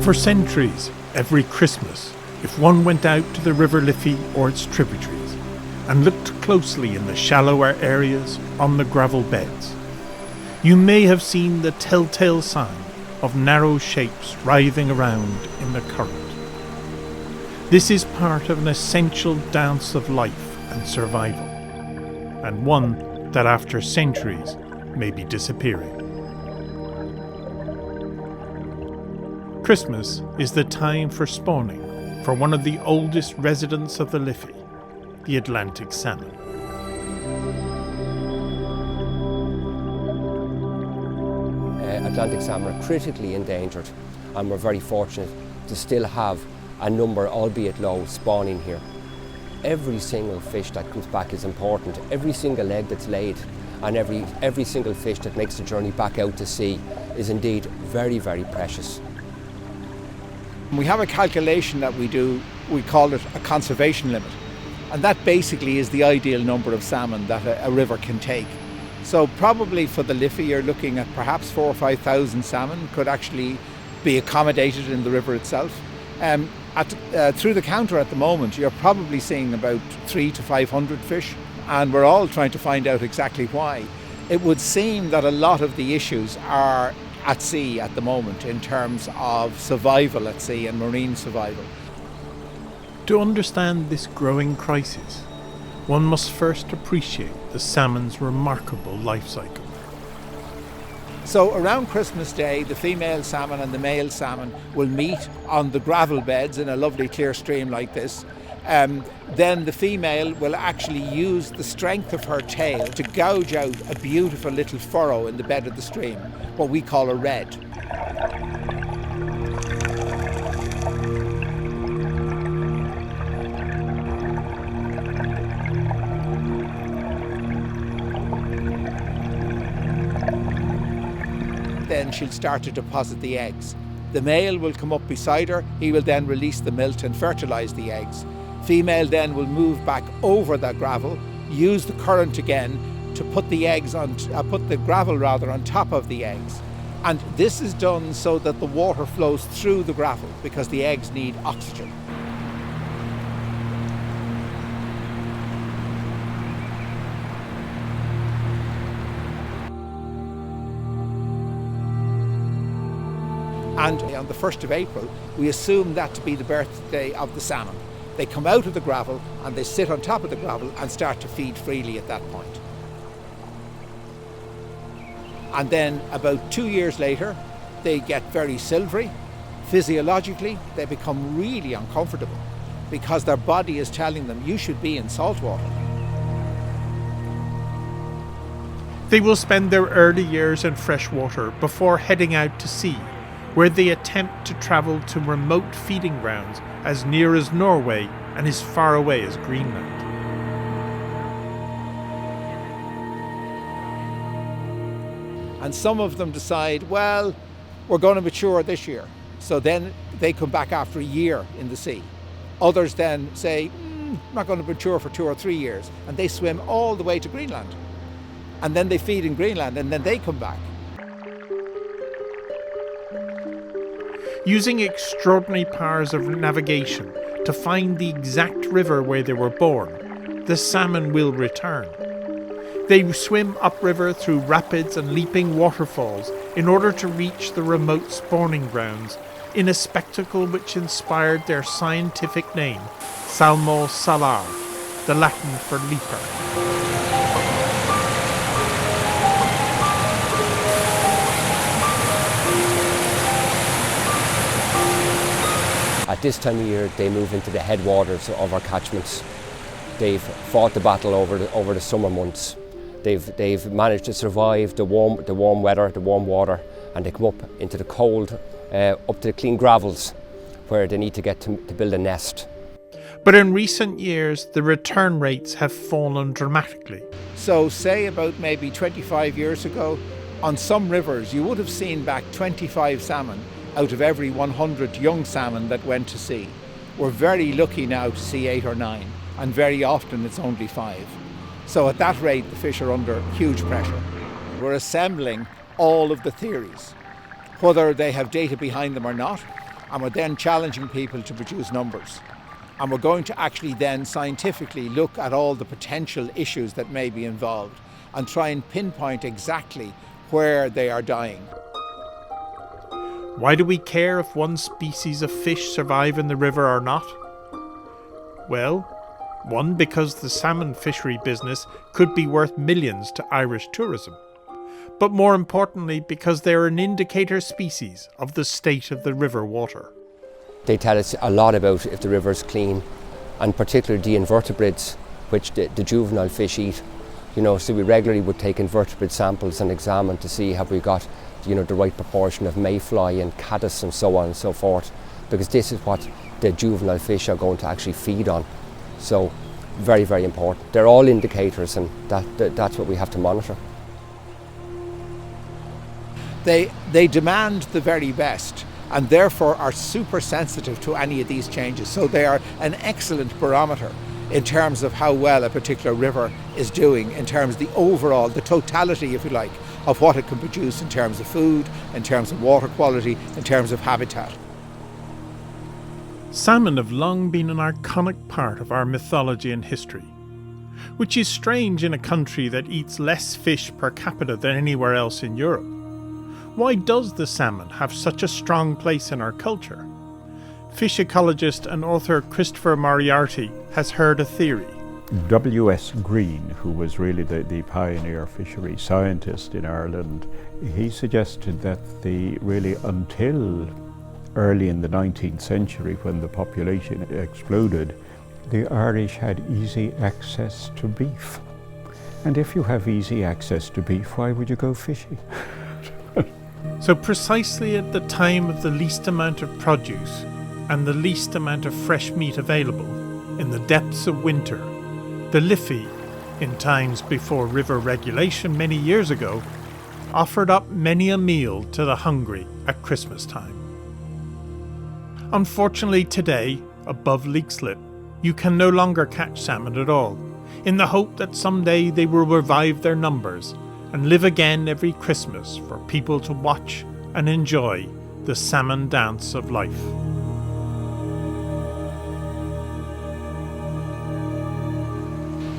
For centuries, every Christmas, if one went out to the River Liffey or its tributaries and looked closely in the shallower areas on the gravel beds, you may have seen the telltale sign of narrow shapes writhing around in the current. This is part of an essential dance of life and survival, and one that after centuries may be disappearing. Christmas is the time for spawning for one of the oldest residents of the Liffey, the Atlantic salmon. Atlantic salmon are critically endangered, and we're very fortunate to still have a number, albeit low, spawning here. Every single fish that comes back is important. Every single egg that's laid and every single fish that makes the journey back out to sea is indeed very, very precious. We have a calculation that we do, we call it a conservation limit, and that basically is the ideal number of salmon that a river can take. So probably for the Liffey you're looking at perhaps 4,000 or 5,000 salmon could actually be accommodated in the river itself. Through the counter at the moment you're probably seeing about 300 to 500 fish, and we're all trying to find out exactly why. It would seem that a lot of the issues are at sea at the moment in terms of survival at sea and marine survival. To understand this growing crisis, one must first appreciate the salmon's remarkable life cycle. So around Christmas Day, the female salmon and the male salmon will meet on the gravel beds in a lovely clear stream like this. Then the female will actually use the strength of her tail to gouge out a beautiful little furrow in the bed of the stream, what we call a red. Then she'll start to deposit the eggs. The male will come up beside her, he will then release the milt and fertilise the eggs. Female then will move back over that gravel, use the current again to put the gravel on top of the eggs. And this is done so that the water flows through the gravel because the eggs need oxygen. And on the 1st of April, we assume that to be the birthday of the salmon. They come out of the gravel and they sit on top of the gravel and start to feed freely at that point. And then about 2 years later, they get very silvery. Physiologically, they become really uncomfortable because their body is telling them, you should be in salt water. They will spend their early years in freshwater before heading out to sea, where they attempt to travel to remote feeding grounds as near as Norway and as far away as Greenland. And some of them decide, well, we're going to mature this year. So then they come back after a year in the sea. Others then say, I'm not going to mature for 2 or 3 years. And they swim all the way to Greenland. And then they feed in Greenland and then they come back. Using extraordinary powers of navigation to find the exact river where they were born, the salmon will return. They swim upriver through rapids and leaping waterfalls in order to reach the remote spawning grounds in a spectacle which inspired their scientific name, Salmo salar, the Latin for leaper. At this time of year, they move into the headwaters of our catchments. They've fought the battle over the summer months. They've managed to survive the warm weather, the warm water, and they come up into the cold, up to the clean gravels, where they need to get to build a nest. But in recent years, the return rates have fallen dramatically. So say about maybe 25 years ago, on some rivers you would have seen back 25 salmon out of every 100 young salmon that went to sea. We're very lucky now to see 8 or 9, and very often it's only 5. So at that rate, the fish are under huge pressure. We're assembling all of the theories. Whether they have data behind them or not, and we're then challenging people to produce numbers. And we're going to actually then scientifically look at all the potential issues that may be involved and try and pinpoint exactly where they are dying. Why do we care if one species of fish survive in the river or not? Well, one, because the salmon fishery business could be worth millions to Irish tourism. But more importantly, because they're an indicator species of the state of the river water. They tell us a lot about if the river's clean, and particularly the invertebrates, which the juvenile fish eat. So we regularly would take invertebrate samples and examine to see have we got, the right proportion of mayfly and caddis and so on and so forth, because this is what the juvenile fish are going to actually feed on. So very, very important. They're all indicators, and that's what we have to monitor. They demand the very best, and therefore are super sensitive to any of these changes. So they are an excellent barometer in terms of how well a particular river is doing, in terms of the overall, the totality, if you like, of what it can produce in terms of food, in terms of water quality, in terms of habitat. Salmon have long been an iconic part of our mythology and history, which is strange in a country that eats less fish per capita than anywhere else in Europe. Why does the salmon have such a strong place in our culture? Fish ecologist and author Christopher Moriarty has heard a theory. W.S. Green, who was really the pioneer fishery scientist in Ireland, he suggested that until early in the 19th century, when the population exploded, the Irish had easy access to beef. And if you have easy access to beef, why would you go fishing? So precisely at the time of the least amount of produce and the least amount of fresh meat available, in the depths of winter, the Liffey, in times before river regulation many years ago, offered up many a meal to the hungry at Christmas time. Unfortunately today, above Leixlip, you can no longer catch salmon at all, in the hope that someday they will revive their numbers and live again every Christmas for people to watch and enjoy the salmon dance of life.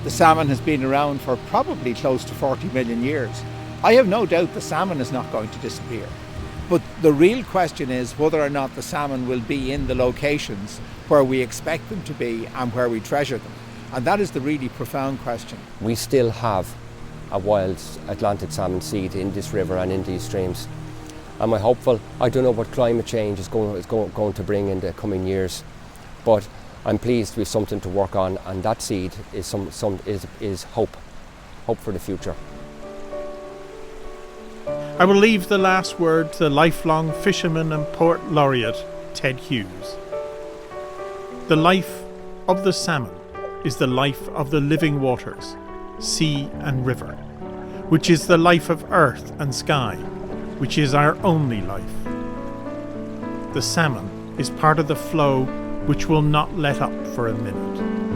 The salmon has been around for probably close to 40 million years. I have no doubt the salmon is not going to disappear. But the real question is whether or not the salmon will be in the locations where we expect them to be and where we treasure them. And that is the really profound question. We still have a wild Atlantic salmon seed in this river and in these streams. Am I hopeful? I don't know what climate change is going to bring in the coming years, but I'm pleased with something to work on, and that seed is hope for the future. I will leave the last word to the lifelong fisherman and poet laureate Ted Hughes. The life of the salmon is the life of the living waters, sea and river, which is the life of earth and sky, which is our only life. The salmon is part of the flow which will not let up for a minute.